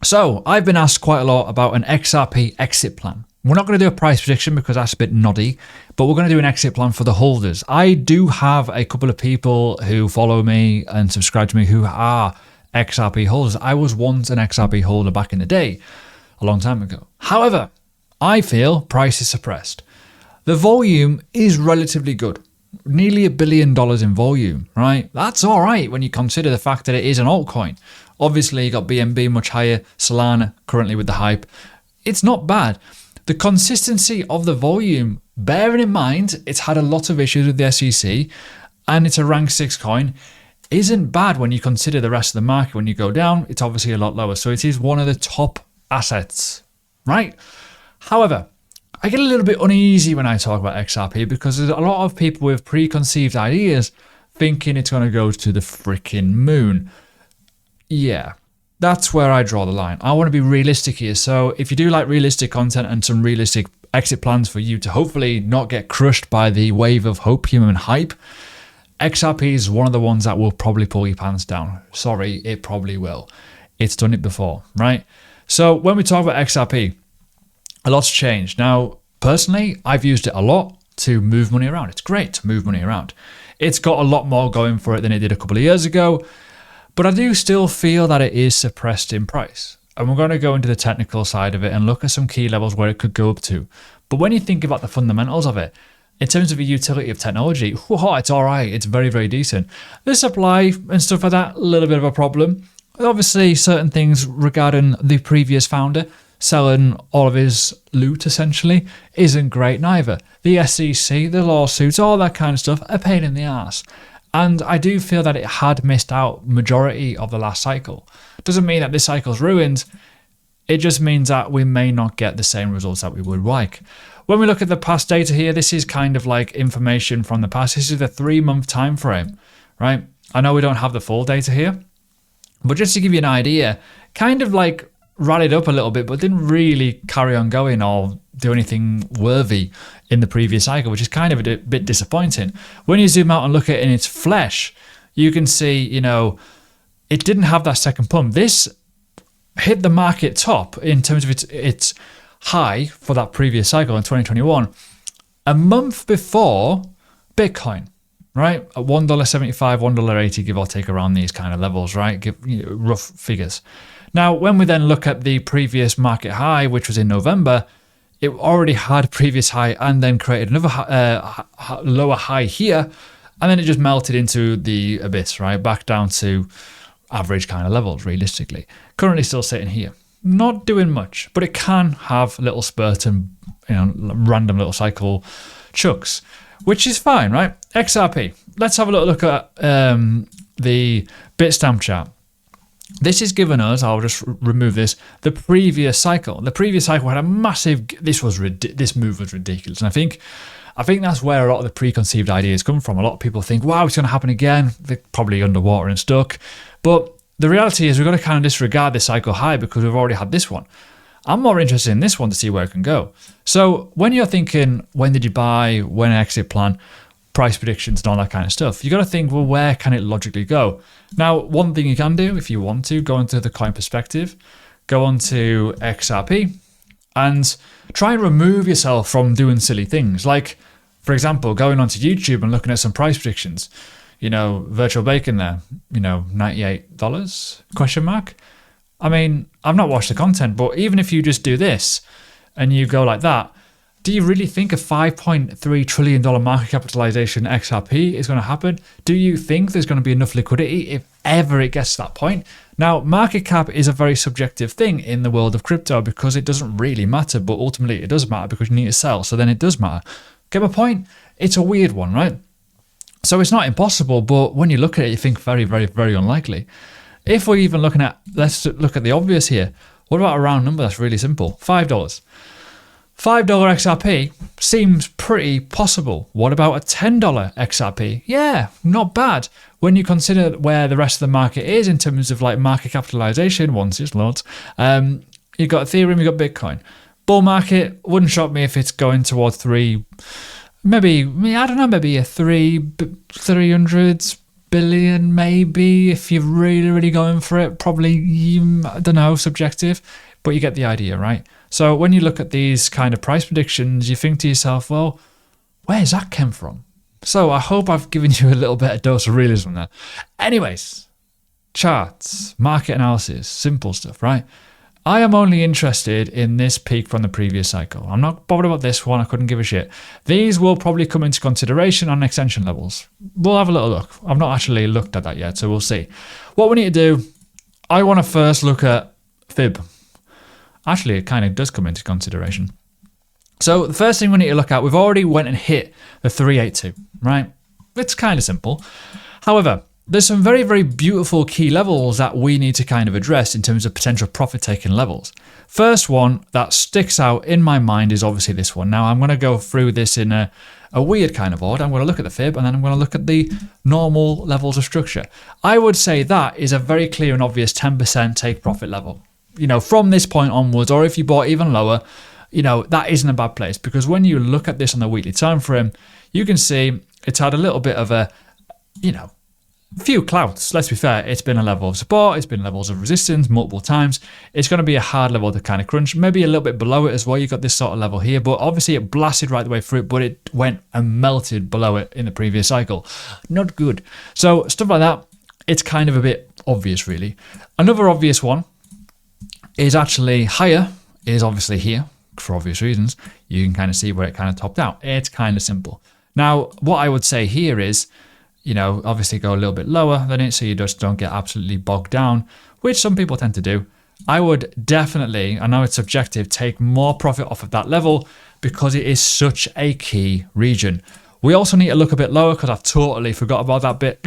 So I've been asked quite a lot about an XRP exit plan. We're not going to do a price prediction because that's a bit noddy, but we're going to do an exit plan for the holders. I do have a couple of people who follow me and subscribe to me who are XRP holders. I was once an XRP holder back in the day, a long time ago. However, I feel price is suppressed. The volume is relatively good. Nearly $1 billion in volume, right? That's all right when you consider the fact that it is an altcoin. Obviously, you got BNB much higher, Solana currently with the hype. It's not bad. The consistency of the volume, bearing in mind it's had a lot of issues with the SEC and it's a rank 6 coin, isn't bad when you consider the rest of the market. When you go down, it's obviously a lot lower. So it is one of the top assets, right? However, I get a little bit uneasy when I talk about XRP because there's a lot of people with preconceived ideas thinking it's going to go to the freaking moon. Yeah, that's where I draw the line. I want to be realistic here. So if you do like realistic content and some realistic exit plans for you to hopefully not get crushed by the wave of hopium and hype, XRP is one of the ones that will probably pull your pants down. Sorry, it probably will. It's done it before, right? So when we talk about XRP, a lot's changed. Now, personally, I've used it a lot to move money around. It's great to move money around. It's got a lot more going for it than it did a couple of years ago, but I do still feel that it is suppressed in price. And we're going to go into the technical side of it and look at some key levels where it could go up to. But when you think about the fundamentals of it, in terms of the utility of technology, it's all right. It's very, very decent. The supply and stuff like that, a little bit of a problem. Obviously, certain things regarding the previous founder selling all of his loot essentially isn't great neither. The SEC, the lawsuits, all that kind of stuff, a pain in the ass. And I do feel that it had missed out majority of the last cycle. Doesn't mean that this cycle's ruined. It just means that we may not get the same results that we would like. When we look at the past data here, this is kind of like information from the past. This is the 3-month time frame, right? I know we don't have the full data here, but just to give you an idea, kind of like rallied up a little bit, but didn't really carry on going or do anything worthy in the previous cycle, which is kind of a bit disappointing. When you zoom out and look at it in its flesh, you can see, it didn't have that second pump. This hit the market top in terms of its high for that previous cycle in 2021, a month before Bitcoin, right? At $1.75, $1.80, give or take around these kind of levels, right? Rough figures. Now, when we then look at the previous market high, which was in November, it already had previous high and then created another lower high here, and then it just melted into the abyss, right? Back down to average kind of levels, realistically. Currently still sitting here. Not doing much, but it can have little spurts and random little cycle chucks, which is fine, right? XRP. Let's have a little look at the Bitstamp chart. This is given us, I'll just remove this, the previous cycle. The previous cycle had a massive, this move was ridiculous. And I think that's where a lot of the preconceived ideas come from. A lot of people think, wow, it's going to happen again. They're probably underwater and stuck. But the reality is we've got to kind of disregard this cycle high because we've already had this one. I'm more interested in this one to see where it can go. So when you're thinking, when did you buy, when exit plan, price predictions and all that kind of stuff, you got to think, well, where can it logically go? Now, one thing you can do if you want to, go into the coin perspective, go onto XRP and try and remove yourself from doing silly things. Like, for example, going onto YouTube and looking at some price predictions. Virtual bacon there, $98, question mark. I mean, I've not watched the content, but even if you just do this and you go like that, do you really think a $5.3 trillion market capitalization XRP is going to happen? Do you think there's going to be enough liquidity if ever it gets to that point? Now, market cap is a very subjective thing in the world of crypto because it doesn't really matter, but ultimately it does matter because you need to sell, so then it does matter. Get my point? It's a weird one, right? So it's not impossible, but when you look at it, you think very, very, very unlikely. If we're even looking at, let's look at the obvious here. What about a round number that's really simple? $5. $5 XRP seems pretty possible. What about a $10 XRP? Yeah, not bad. When you consider where the rest of the market is in terms of like market capitalization, once it's loads, you've got Ethereum, you've got Bitcoin. Bull market, wouldn't shock me if it's going towards 3, maybe, I don't know, maybe a 300s, billion, maybe, if you're really going for it. Probably, I don't know, subjective, but you get the idea, right? So when you look at these kind of price predictions, you think to yourself, well, where's that come from? So I hope I've given you a little bit of dose of realism there. Anyways, charts, market analysis, simple stuff, right? I am only interested in this peak from the previous cycle. I'm not bothered about this one. I couldn't give a shit. These will probably come into consideration on extension levels. We'll have a little look. I've not actually looked at that yet, so we'll see. What we need to do, I want to first look at fib. Actually, it kind of does come into consideration. So the first thing we need to look at, we've already went and hit the 382, right? It's kind of simple. However, there's some very, very beautiful key levels that we need to kind of address in terms of potential profit-taking levels. First one that sticks out in my mind is obviously this one. Now, I'm going to go through this in a weird kind of order. I'm going to look at the fib, and then I'm going to look at the normal levels of structure. I would say that is a very clear and obvious 10% take profit level. You know, from this point onwards, or if you bought even lower, you know, that isn't a bad place, because when you look at this on the weekly time frame, you can see it's had a little bit of a, you know, few clouds. Let's be fair, it's been a level of support, it's been levels of resistance multiple times. It's going to be a hard level to kind of crunch, maybe a little bit below it as well. You got this sort of level here, but obviously it blasted right the way through it, but it went and melted below it in the previous cycle. Not good. So stuff like that, it's kind of a bit obvious, really. Another obvious one is actually higher, is obviously here for obvious reasons. You can kind of see where it kind of topped out. It's kind of simple. Now, what I would say here is, you know, obviously go a little bit lower than it so you just don't get absolutely bogged down, which some people tend to do. I would definitely, I know it's subjective, take more profit off of that level because it is such a key region. We also need to look a bit lower because I totally forgot about that bit.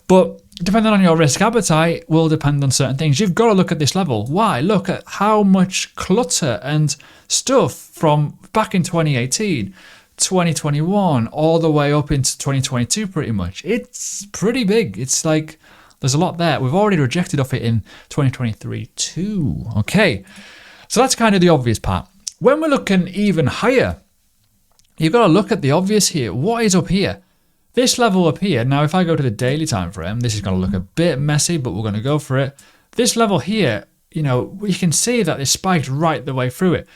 But depending on your risk appetite will depend on certain things. You've got to look at this level. Why? Look at how much clutter and stuff from back in 2018, 2021, all the way up into 2022 pretty much. It's pretty big. It's like there's a lot there. We've already rejected off it in 2023 too. Okay, so that's kind of the obvious part. When we're looking even higher, you've got to look at the obvious here. What is up here? This level up here, now if I go to the daily time frame, this is going to look a bit messy, but we're going to go for it. This level here, you know, you can see that it spiked right the way through it.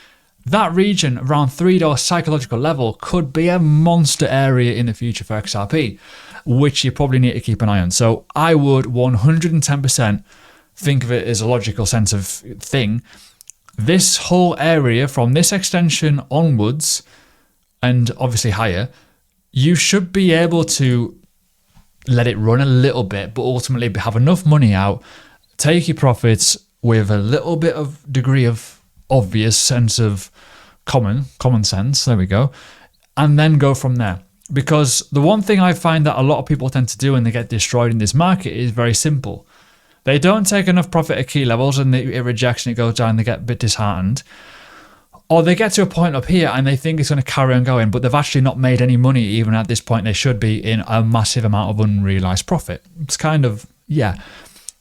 That region around $3 psychological level could be a monster area in the future for XRP, which you probably need to keep an eye on. So I would 110% think of it as a logical sense of thing. This whole area from this extension onwards, and obviously higher, you should be able to let it run a little bit, but ultimately have enough money out, take your profits with a little bit of degree of obvious sense of common sense, there we go, and then go from there. Because the one thing I find that a lot of people tend to do when they get destroyed in this market is very simple. They don't take enough profit at key levels and it rejects and it goes down, they get a bit disheartened. Or they get to a point up here and they think it's going to carry on going, but they've actually not made any money even at this point. They should be in a massive amount of unrealized profit. It's kind of, yeah.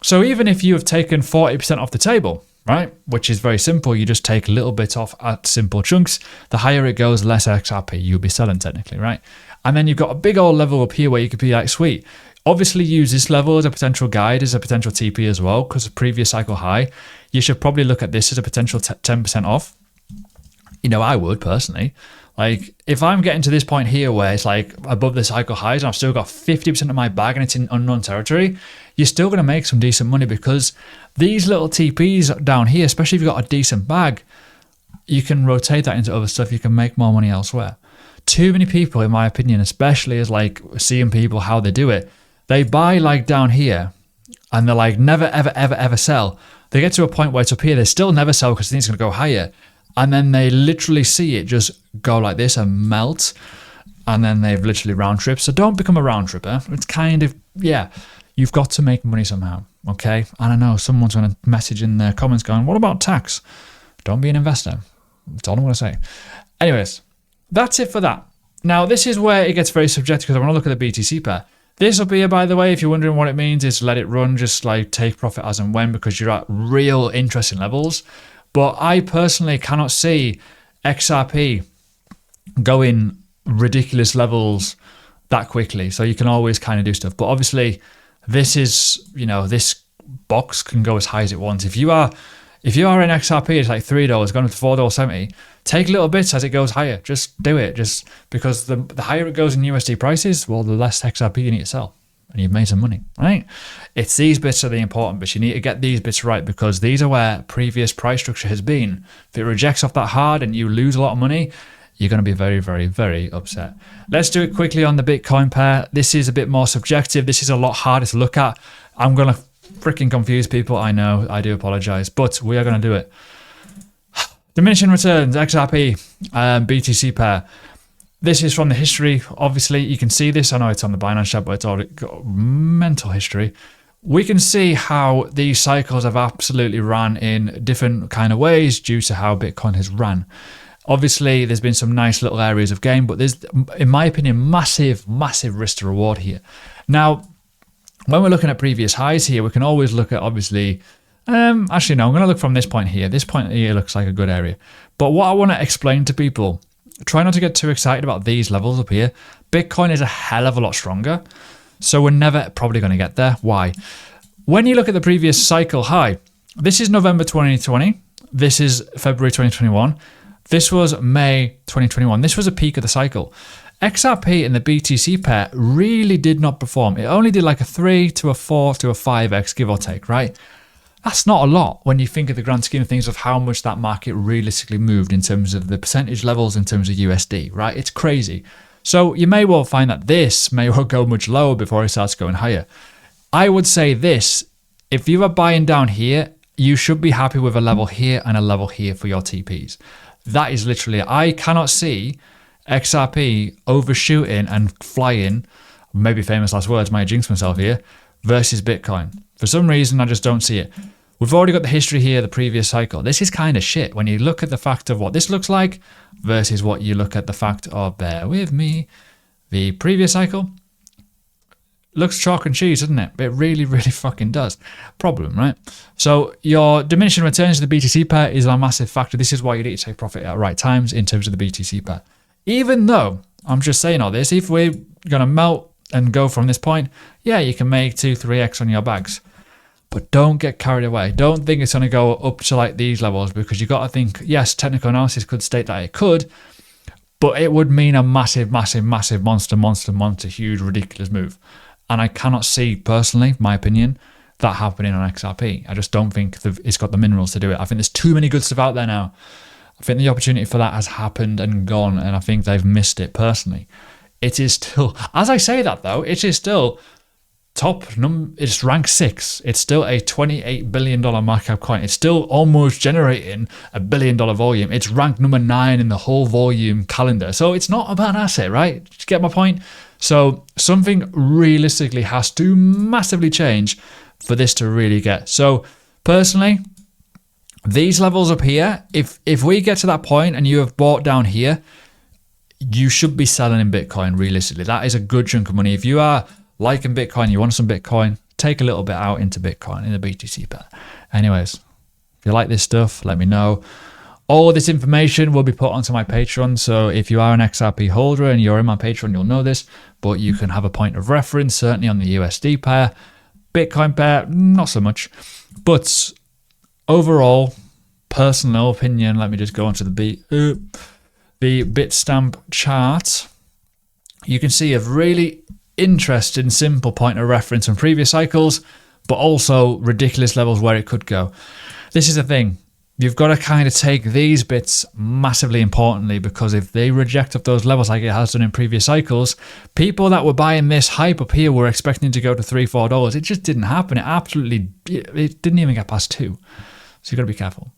So even if you have taken 40% off the table, right, which is very simple, you just take a little bit off at simple chunks. The higher it goes, less XRP you'll be selling technically, right? And then you've got a big old level up here where you could be like, sweet. Obviously use this level as a potential guide, as a potential TP as well, because the previous cycle high. You should probably look at this as a potential 10% off. You know, I would personally. Like, if I'm getting to this point here where it's like above the cycle highs and I've still got 50% of my bag and it's in unknown territory, you're still going to make some decent money because these little TPs down here, especially if you've got a decent bag, you can rotate that into other stuff. You can make more money elsewhere. Too many people, in my opinion, especially as like seeing people how they do it, they buy like down here and they're like never, ever, ever, ever sell. They get to a point where it's up here, they still never sell because they think it's going to go higher. And then they literally see it just go like this and melt. And then they've literally round tripped. So don't become a round tripper. It's kind of, yeah, you've got to make money somehow. Okay. And I know someone's going to message in the comments going, what about tax? Don't be an investor. That's all I'm going to say. Anyways, that's it for that. Now, this is where it gets very subjective because I want to look at the BTC pair. This will be, by the way, if you're wondering what it means, is let it run, just like take profit as and when because you're at real interesting levels. But I personally cannot see XRP going ridiculous levels that quickly. So you can always kind of do stuff. But obviously, this is, this box can go as high as it wants. If you are in XRP, it's like $3 going up to $4.70. Take little bits as it goes higher. Just do it. Just because the higher it goes in USD prices, well, the less XRP you need to sell. And you've made some money, right? It's these bits are the important bits. You need to get these bits right because these are where previous price structure has been. If it rejects off that hard and you lose a lot of money, you're going to be very, very, very upset. Let's do it quickly on the Bitcoin pair. This is a bit more subjective. This is a lot harder to look at. I'm going to freaking confuse people. I know. I do apologize, but we are going to do it. Diminishing returns, XRP, BTC pair. This is from the history. Obviously, you can see this. I know it's on the Binance chat, but it's already got mental history. We can see how these cycles have absolutely ran in different kind of ways due to how Bitcoin has ran. Obviously, there's been some nice little areas of gain, but there's, in my opinion, massive, massive risk to reward here. Now, when we're looking at previous highs here, we can always look at, obviously, actually, no, I'm going to look from this point here. This point here looks like a good area. But what I want to explain to people, try not to get too excited about these levels up here. Bitcoin is a hell of a lot stronger. So we're never probably going to get there. Why? When you look at the previous cycle high, this is November 2020. This is February 2021. This was May 2021. This was a peak of the cycle. XRP and the BTC pair really did not perform. It only did like a 3 to a 4 to a 5x, give or take, right? That's not a lot when you think of the grand scheme of things of how much that market realistically moved in terms of the percentage levels in terms of USD, right? It's crazy. So you may well find that this may well go much lower before it starts going higher. I would say this, if you are buying down here, you should be happy with a level here and a level here for your TPs. That is literally, I cannot see XRP overshooting and flying, maybe famous last words, might jinx myself here, versus Bitcoin. For some reason, I just don't see it. We've already got the history here, the previous cycle. This is kind of shit when you look at the fact of what this looks like versus what you look at the fact of, bear with me, the previous cycle. Looks chalk and cheese, doesn't it? It really, really fucking does. Problem, right? So your diminishing returns to the BTC pair is a massive factor. This is why you need to take profit at right times in terms of the BTC pair. Even though, I'm just saying all this, if we're going to melt and go from this point, yeah, you can make 2-3x on your bags. But don't get carried away. Don't think it's going to go up to like these levels because you've got to think, yes, technical analysis could state that it could, but it would mean a massive, massive, massive monster, huge, ridiculous move. And I cannot see, personally, my opinion, that happening on XRP. I just don't think it's got the minerals to do it. I think there's too many good stuff out there now. I think the opportunity for that has happened and gone, and I think they've missed it personally. It is still, as I say that though, it is still it's ranked 6. It's still a $28 billion market cap coin. It's still almost generating $1 billion volume. It's ranked number 9 in the whole volume calendar. So it's not a bad asset, right? Did you get my point? So something realistically has to massively change for this to really get. So personally, these levels up here, if we get to that point and you have bought down here, you should be selling in Bitcoin realistically. That is a good chunk of money. If you are liking Bitcoin, you want some Bitcoin, take a little bit out into Bitcoin in the BTC pair. Anyways, if you like this stuff, let me know. All this information will be put onto my Patreon. So if you are an XRP holder and you're in my Patreon, you'll know this, but you can have a point of reference, certainly on the USD pair. Bitcoin pair, not so much. But overall, personal opinion, let me just go onto the Bitstamp chart. You can see a really interesting, simple point of reference from previous cycles, but also ridiculous levels where it could go. This is the thing. You've got to kind of take these bits massively importantly, because if they reject up those levels like it has done in previous cycles, people that were buying this hype up here were expecting to go to $3-4. It just didn't happen. It didn't even get past 2. So you've got to be careful.